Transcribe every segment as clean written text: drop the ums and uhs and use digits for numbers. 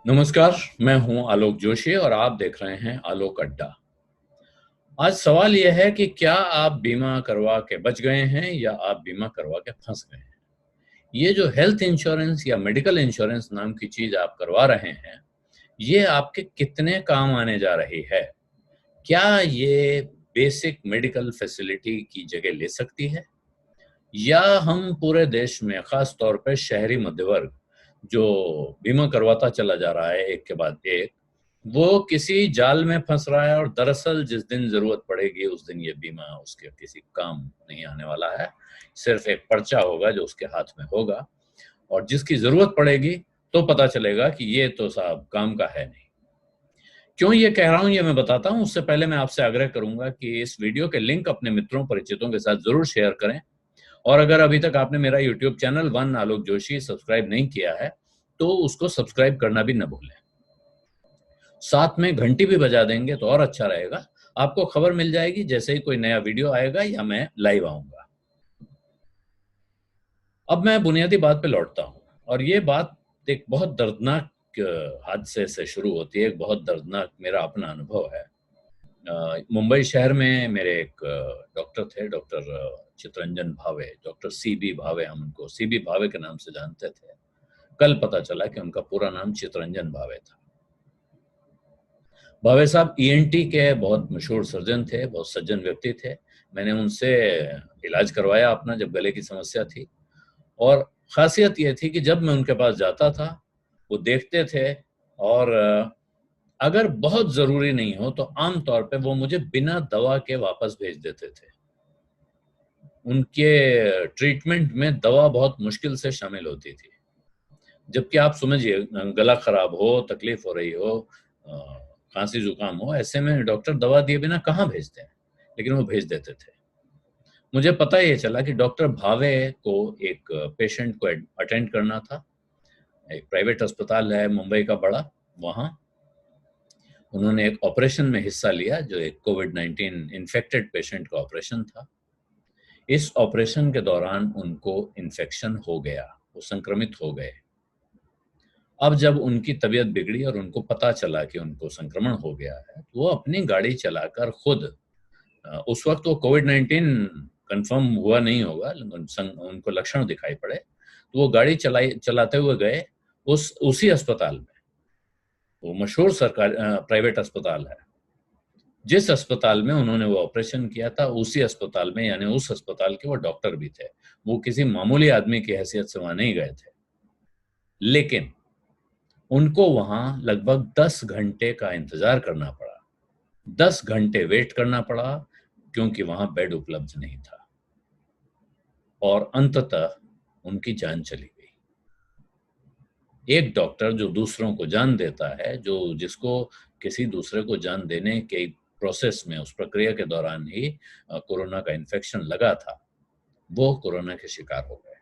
नमस्कार, मैं हूं आलोक जोशी और आप देख रहे हैं आलोक अड्डा। आज सवाल यह है कि क्या आप बीमा करवा के बच गए हैं या आप बीमा करवा के फंस गए हैं। ये जो हेल्थ इंश्योरेंस या मेडिकल इंश्योरेंस नाम की चीज आप करवा रहे हैं, ये आपके कितने काम आने जा रही है। क्या ये बेसिक मेडिकल फैसिलिटी की जगह ले सकती है, या हम पूरे देश में खास तौर पे शहरी मध्य वर्ग जो बीमा करवाता चला जा रहा है एक के बाद एक, वो किसी जाल में फंस रहा है और दरअसल जिस दिन जरूरत पड़ेगी उस दिन ये बीमा उसके किसी काम नहीं आने वाला है। सिर्फ एक पर्चा होगा जो उसके हाथ में होगा, और जिसकी जरूरत पड़ेगी तो पता चलेगा कि ये तो साहब काम का है नहीं। क्यों ये कह रहा हूं ये मैं बताता हूं। उससे पहले मैं आपसे आग्रह करूंगा कि इस वीडियो के लिंक अपने मित्रों परिचितों के साथ जरूर शेयर करें, और अगर अभी तक आपने मेरा यूट्यूब चैनल वन आलोक जोशी सब्सक्राइब नहीं किया है तो उसको सब्सक्राइब करना भी न भूलें। साथ में घंटी भी बजा देंगे तो और अच्छा रहेगा। आपको खबर मिल जाएगी जैसे ही कोई नया वीडियो आएगा या मैं लाइव आऊंगा। अब मैं बुनियादी बात पे लौटता हूं, और ये बात एक बहुत दर्दनाक हादसे से शुरू होती है। एक बहुत दर्दनाक मेरा अपना अनुभव है। मुंबई शहर में मेरे एक डॉक्टर थे, डॉक्टर चितरंजन भावे, डॉक्टर सीबी भावे। हम उनको सीबी भावे के नाम से जानते थे। कल पता चला कि उनका पूरा नाम चितरंजन भावे था। भावे साहब ईएनटी के बहुत मशहूर सर्जन थे, बहुत सज्जन व्यक्ति थे। मैंने उनसे इलाज करवाया अपना जब गले की समस्या थी, और खासियत ये थी कि जब मैं उनके पास जाता था वो देखते थे, और अगर बहुत जरूरी नहीं हो तो आम तौर पे वो मुझे बिना दवा के वापस भेज देते थे। उनके ट्रीटमेंट में दवा बहुत मुश्किल से शामिल होती थी। जबकि आप समझिए, गला खराब हो, तकलीफ हो रही हो, खांसी जुकाम हो, ऐसे में डॉक्टर दवा दिए बिना कहाँ भेजते हैं, लेकिन वो भेज देते थे। मुझे पता ये चला कि डॉक्टर भावे को एक पेशेंट को अटेंड करना था। एक प्राइवेट अस्पताल है मुंबई का बड़ा, वहाँ उन्होंने एक ऑपरेशन में हिस्सा लिया जो एक कोविड-19 इन्फेक्टेड पेशेंट का ऑपरेशन था। इस ऑपरेशन के दौरान उनको इन्फेक्शन हो गया, वो संक्रमित हो गए। अब जब उनकी तबीयत बिगड़ी और उनको पता चला कि उनको संक्रमण हो गया है, तो वो अपनी गाड़ी चलाकर खुद, उस वक्त वो कोविड-19 कंफर्म हुआ नहीं होगा, उनको लक्षण दिखाई पड़े तो वो गाड़ी चलाते हुए गए उसी अस्पताल में। वो मशहूर सरकार प्राइवेट अस्पताल है। जिस अस्पताल में उन्होंने वो ऑपरेशन किया था, उसी अस्पताल में, यानी उस अस्पताल के वो डॉक्टर भी थे। वो किसी मामूली आदमी की हैसियत से वहां नहीं गए थे, लेकिन उनको वहां लगभग 10 घंटे का इंतजार करना पड़ा। 10 घंटे वेट करना पड़ा, क्योंकि वहां बेड उपलब्ध नहीं था, और अंततः उनकी जान चली गई। एक डॉक्टर जो दूसरों को जान देता है, जो जिसको किसी दूसरे को जान देने के प्रोसेस में, उस प्रक्रिया के दौरान ही कोरोना का इन्फेक्शन लगा था, वो कोरोना के शिकार हो गए।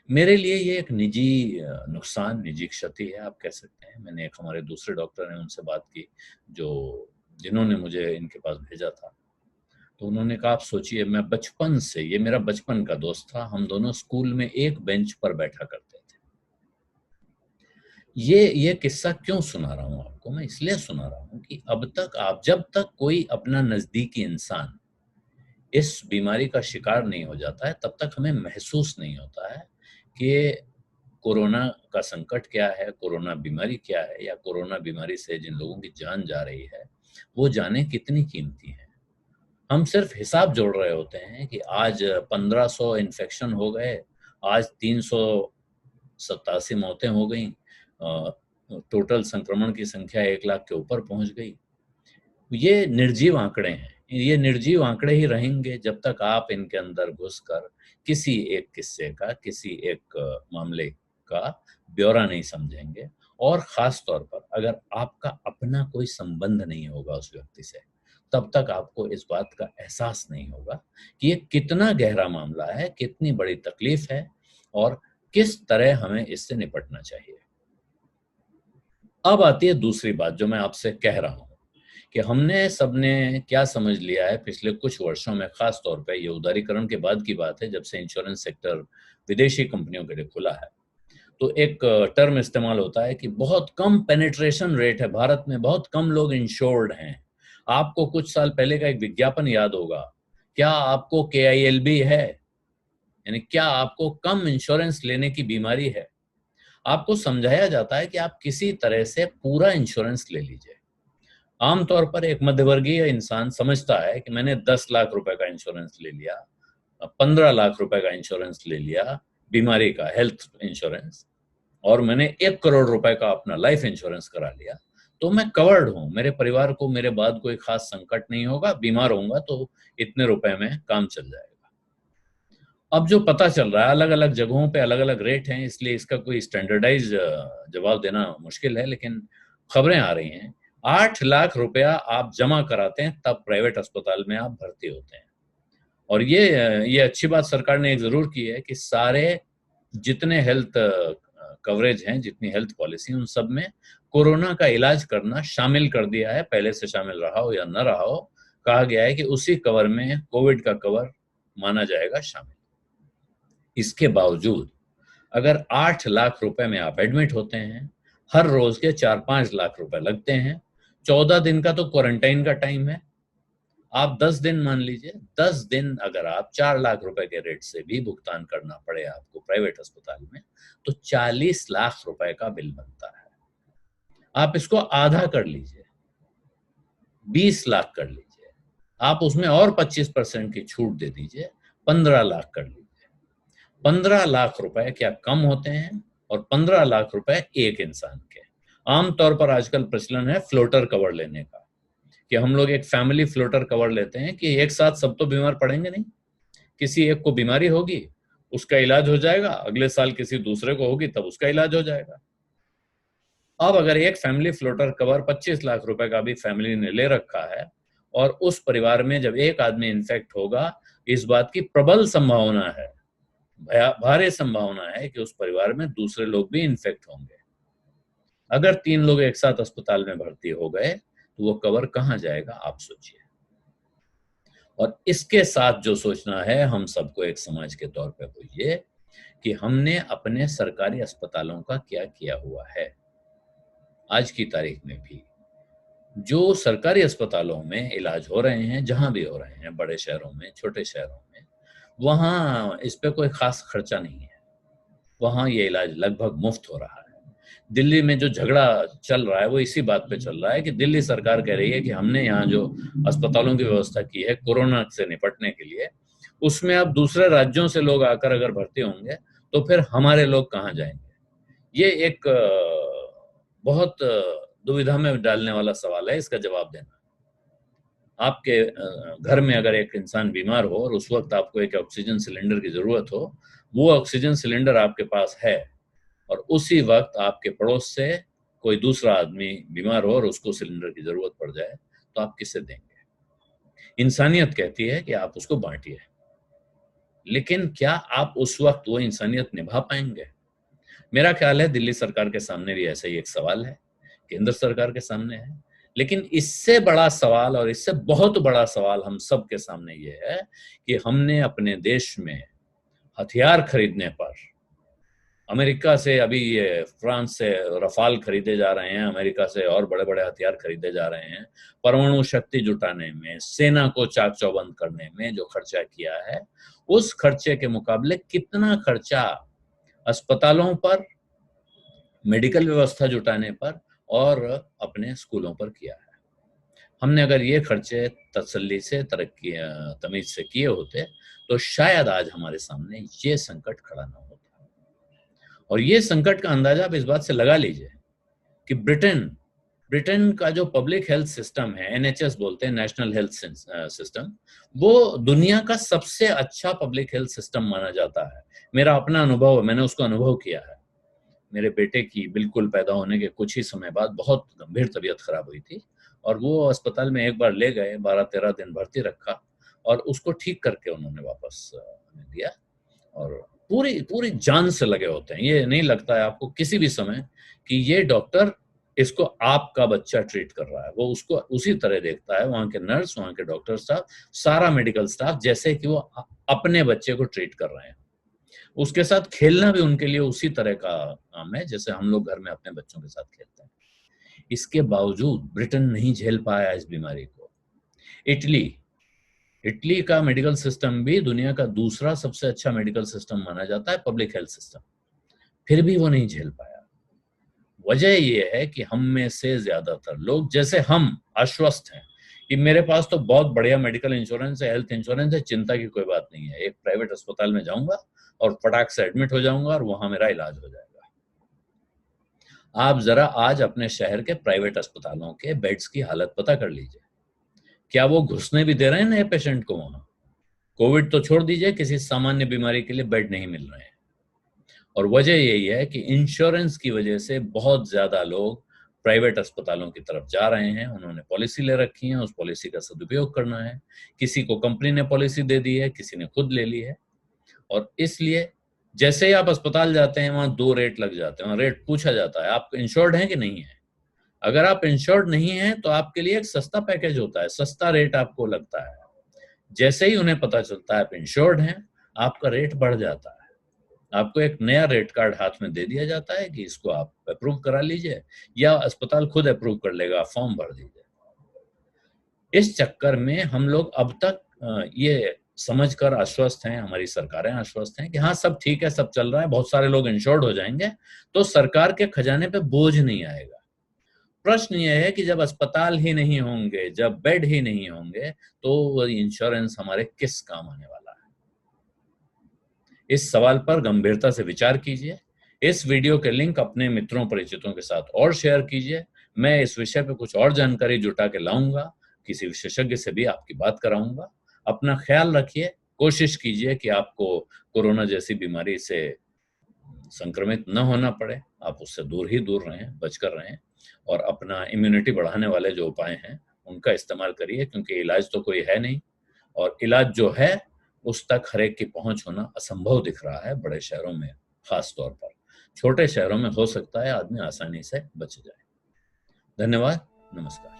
मेरे लिए ये एक निजी नुकसान, निजी क्षति है, आप कह सकते हैं। मैंने एक हमारे दूसरे डॉक्टर हैं, उनसे बात की, जिन्होंने मुझे इनके पास भेजा था। तो उन्होंने कहा, आप सोचिए, मैं बचपन से, ये मेरा बचपन का दोस्त था, हम दोनों स्कूल में एक बेंच पर बैठा करते थे। ये किस्सा क्यों सुना रहा हूं आपको? मैं इसलिए सुना रहा हूं कि अब तक जब तक कोई अपना नजदीकी इंसान इस बीमारी का शिकार नहीं हो जाता है, तब तक हमें महसूस नहीं होता है कि कोरोना का संकट क्या है, कोरोना बीमारी क्या है, या कोरोना बीमारी से जिन लोगों की जान जा रही है, वो जानें कितनी कीमती है। हम सिर्फ हिसाब जोड़ रहे होते हैं कि आज 1500 इन्फेक्शन हो गए, आज 387 मौतें हो गई, टोटल संक्रमण की संख्या 1 लाख के ऊपर पहुंच गई। ये निर्जीव आंकड़े हैं। ये निर्जीव आंकड़े ही रहेंगे जब तक आप इनके अंदर घुसकर किसी एक किस्से का, किसी एक मामले का ब्यौरा नहीं समझेंगे, और खास तौर पर अगर आपका अपना कोई संबंध नहीं होगा उस व्यक्ति से, तब तक आपको इस बात का एहसास नहीं होगा कि ये कितना गहरा मामला है, कितनी बड़ी तकलीफ है, और किस तरह हमें इससे निपटना चाहिए। अब आती है दूसरी बात जो मैं आपसे कह रहा हूं, कि हमने सबने क्या समझ लिया है पिछले कुछ वर्षों में, खास तौर पे ये उदारीकरण के बाद की बात है, जब से इंश्योरेंस सेक्टर विदेशी कंपनियों के लिए खुला है। तो एक टर्म इस्तेमाल होता है कि बहुत कम पेनिट्रेशन रेट है भारत में, बहुत कम लोग इंश्योर्ड हैं। आपको कुछ साल पहले का एक विज्ञापन याद होगा, क्या आपको KILB है, यानी क्या आपको कम इंश्योरेंस लेने की बीमारी है। आपको समझाया जाता है कि आप किसी तरह से पूरा इंश्योरेंस ले लीजिए। आमतौर पर एक मध्यवर्गीय इंसान समझता है कि मैंने 10 लाख रुपए का इंश्योरेंस ले लिया, 15 लाख रुपए का इंश्योरेंस ले लिया बीमारी का, हेल्थ इंश्योरेंस, और मैंने 1 करोड़ रुपए का अपना लाइफ इंश्योरेंस करा लिया, तो मैं कवर्ड हूं, मेरे परिवार को मेरे बाद कोई खास संकट नहीं होगा, बीमार होऊंगा तो इतने रुपए में काम चल जाएगा। अब जो पता चल रहा है, अलग अलग जगहों पे अलग अलग रेट हैं, इसलिए इसका कोई स्टैंडर्डाइज जवाब देना मुश्किल है, लेकिन खबरें आ रही हैं 8 लाख रुपया आप जमा कराते हैं तब प्राइवेट अस्पताल में आप भर्ती होते हैं। और ये अच्छी बात सरकार ने एक जरूर की है कि सारे जितने हेल्थ कवरेज हैं, जितनी हेल्थ पॉलिसी, उन सब में कोरोना का इलाज करना शामिल कर दिया है। पहले से शामिल रहा हो या न रहा हो, कहा गया है कि उसी कवर में कोविड का कवर माना जाएगा शामिल। इसके बावजूद अगर 8 लाख रुपए में आप एडमिट होते हैं, हर रोज के 4-5 लाख रुपए लगते हैं, 14 दिन का तो क्वारंटाइन का टाइम है, आप 10 दिन मान लीजिए, 10 दिन अगर आप 4 लाख रुपए के रेट से भी भुगतान करना पड़े आपको प्राइवेट अस्पताल में, तो 40 लाख रुपए का बिल बनता है। आप इसको आधा कर लीजिए, 20 लाख कर लीजिए, आप उसमें और 25% की छूट दे दीजिए, 15 लाख कर लीजिए। 15 लाख रुपए क्या कम होते हैं? और 15 लाख रुपए एक इंसान के। आमतौर पर आजकल प्रचलन है फ्लोटर कवर लेने का, कि हम लोग एक फैमिली फ्लोटर कवर लेते हैं कि एक साथ सब तो बीमार पड़ेंगे नहीं, किसी एक को बीमारी होगी, उसका इलाज हो जाएगा, अगले साल किसी दूसरे को होगी तब उसका इलाज हो जाएगा। अब अगर एक फैमिली फ्लोटर कवर 25 लाख रुपए का भी फैमिली ने ले रखा है, और उस परिवार में जब एक आदमी इन्फेक्ट होगा, इस बात की प्रबल संभावना है, भारी संभावना है कि उस परिवार में दूसरे लोग भी इन्फेक्ट होंगे। अगर 3 लोग एक साथ अस्पताल में भर्ती हो गए तो वो कवर कहां जाएगा, आप सोचिए। और इसके साथ जो सोचना है हम सबको एक समाज के तौर पे वो ये कि हमने अपने सरकारी अस्पतालों का क्या किया हुआ है। आज की तारीख में भी जो सरकारी अस्पतालों में इलाज हो रहे हैं, जहां भी हो रहे हैं, बड़े शहरों में, छोटे शहरों में, वहां इस पे कोई खास खर्चा नहीं है, वहां ये इलाज लगभग मुफ्त हो रहा है। दिल्ली में जो झगड़ा चल रहा है वो इसी बात पे चल रहा है कि दिल्ली सरकार कह रही है कि हमने यहाँ जो अस्पतालों की व्यवस्था की है कोरोना से निपटने के लिए, उसमें अब दूसरे राज्यों से लोग आकर अगर भर्ती होंगे तो फिर हमारे लोग कहाँ जाएंगे। ये एक बहुत दुविधा में डालने वाला सवाल है, इसका जवाब देना। आपके घर में अगर एक इंसान बीमार हो और उस वक्त आपको एक ऑक्सीजन सिलेंडर की जरूरत हो, वो ऑक्सीजन सिलेंडर आपके पास है, और उसी वक्त आपके पड़ोस से कोई दूसरा आदमी बीमार हो और उसको सिलेंडर की जरूरत पड़ जाए, तो आप किसे देंगे? इंसानियत कहती है कि आप उसको बांटिए, लेकिन क्या आप उस वक्त वो इंसानियत निभा पाएंगे? मेरा ख्याल है दिल्ली सरकार के सामने भी ऐसा ही एक सवाल है, केंद्र सरकार के सामने है, लेकिन इससे बड़ा सवाल और इससे बहुत बड़ा सवाल हम सब के सामने ये है कि हमने अपने देश में हथियार खरीदने पर, अमेरिका से अभी ये फ्रांस से रफाल खरीदे जा रहे हैं, अमेरिका से और बड़े बड़े हथियार खरीदे जा रहे हैं, परमाणु शक्ति जुटाने में, सेना को चाक चौबंद करने में जो खर्चा किया है, उस खर्चे के मुकाबले कितना खर्चा अस्पतालों पर, मेडिकल व्यवस्था जुटाने पर और अपने स्कूलों पर किया है। हमने अगर ये खर्चे तसल्ली से, तरक्की तमीज से किए होते तो शायद आज हमारे सामने ये संकट खड़ा ना होता। और ये संकट का अंदाजा आप इस बात से लगा लीजिए कि ब्रिटेन का जो पब्लिक हेल्थ सिस्टम है, NHS बोलते हैं, नेशनल हेल्थ सिस्टम, वो दुनिया का सबसे अच्छा पब्लिक हेल्थ सिस्टम माना जाता है। मेरा अपना अनुभव है, मैंने उसको अनुभव किया है। मेरे बेटे की बिल्कुल पैदा होने के कुछ ही समय बाद बहुत गंभीर तबीयत खराब हुई थी, और वो अस्पताल में एक बार ले गए, 12-13 दिन भर्ती रखा, और उसको ठीक करके उन्होंने वापस हमें दिया। और पूरी पूरी जान से लगे होते हैं, ये नहीं लगता है आपको किसी भी समय कि ये डॉक्टर इसको आपका बच्चा ट्रीट कर रहा है। वो उसको उसी तरह देखता है, वहां के नर्स, वहां के डॉक्टर स्टाफ, सारा मेडिकल स्टाफ, जैसे कि वो अपने बच्चे को ट्रीट कर रहे हैं। उसके साथ खेलना भी उनके लिए उसी तरह का काम है जैसे हम लोग घर में अपने बच्चों के साथ खेलते हैं। इसके बावजूद ब्रिटेन नहीं झेल पाया इस बीमारी को। इटली का मेडिकल सिस्टम भी दुनिया का दूसरा सबसे अच्छा मेडिकल सिस्टम माना जाता है, पब्लिक हेल्थ सिस्टम, फिर भी वो नहीं झेल पाया। वजह ये है कि हम में से ज्यादातर लोग जैसे हम आश्वस्त हैं कि मेरे पास तो बहुत बढ़िया मेडिकल इंश्योरेंस है, हेल्थ इंश्योरेंस है, चिंता की कोई बात नहीं है, एक प्राइवेट अस्पताल में जाऊंगा और फटाक से एडमिट हो जाऊंगा और वहां मेरा इलाज हो जाएगा। आप जरा आज अपने शहर के प्राइवेट अस्पतालों के बेड्स की हालत पता कर लीजिए। क्या वो घुसने भी दे रहे हैं नए पेशेंट को वहां? कोविड तो छोड़ दीजिए, किसी सामान्य बीमारी के लिए बेड नहीं मिल रहे हैं। और वजह यही है कि इंश्योरेंस की वजह से बहुत ज्यादा लोग प्राइवेट अस्पतालों की तरफ जा रहे हैं। उन्होंने पॉलिसी ले रखी है, उस पॉलिसी का सदुपयोग करना है। किसी को कंपनी ने पॉलिसी दे दी है, किसी ने खुद ले ली है। और इसलिए जैसे ही आप अस्पताल जाते हैं वहां 2 रेट लग जाते हैं और रेट पूछा जाता है आप इंश्योर्ड हैं कि नहीं है। अगर आप इंश्योर्ड नहीं हैं तो आपके लिए एक सस्ता पैकेज होता है, सस्ता रेट आपको लगता है। जैसे ही उन्हें पता चलता है आप इंश्योर्ड हैं, आपका रेट बढ़ जाता है। आपको एक नया रेट कार्ड हाथ में दे दिया जाता है कि इसको आप अप्रूव करा लीजिए, या अस्पताल खुद अप्रूव कर लेगा, फॉर्म भर दीजिए। इस चक्कर में हम लोग अब तक ये समझकर आश्वस्त हैं, हमारी सरकारें आश्वस्त हैं कि हाँ सब ठीक है, सब चल रहा है, बहुत सारे लोग इंश्योर्ड हो जाएंगे तो सरकार के खजाने पे बोझ नहीं आएगा। प्रश्न यह है कि जब अस्पताल ही नहीं होंगे, जब बेड ही नहीं होंगे, तो वो इंश्योरेंस हमारे किस काम आने वाला है? इस सवाल पर गंभीरता से विचार कीजिए। इस वीडियो के लिंक अपने मित्रों परिचितों के साथ और शेयर कीजिए। मैं इस विषय पे कुछ और जानकारी जुटा के लाऊंगा, किसी विशेषज्ञ से भी आपकी बात कराऊंगा। अपना ख्याल रखिए, कोशिश कीजिए कि आपको कोरोना जैसी बीमारी से संक्रमित न होना पड़े, आप उससे दूर ही दूर रहें, बचकर रहें और अपना इम्यूनिटी बढ़ाने वाले जो उपाय हैं उनका इस्तेमाल करिए, क्योंकि इलाज तो कोई है नहीं और इलाज जो है उस तक हर एक की पहुंच होना असंभव दिख रहा है बड़े शहरों में खास तौर पर। छोटे शहरों में हो सकता है आदमी आसानी से बच जाए। धन्यवाद, नमस्कार।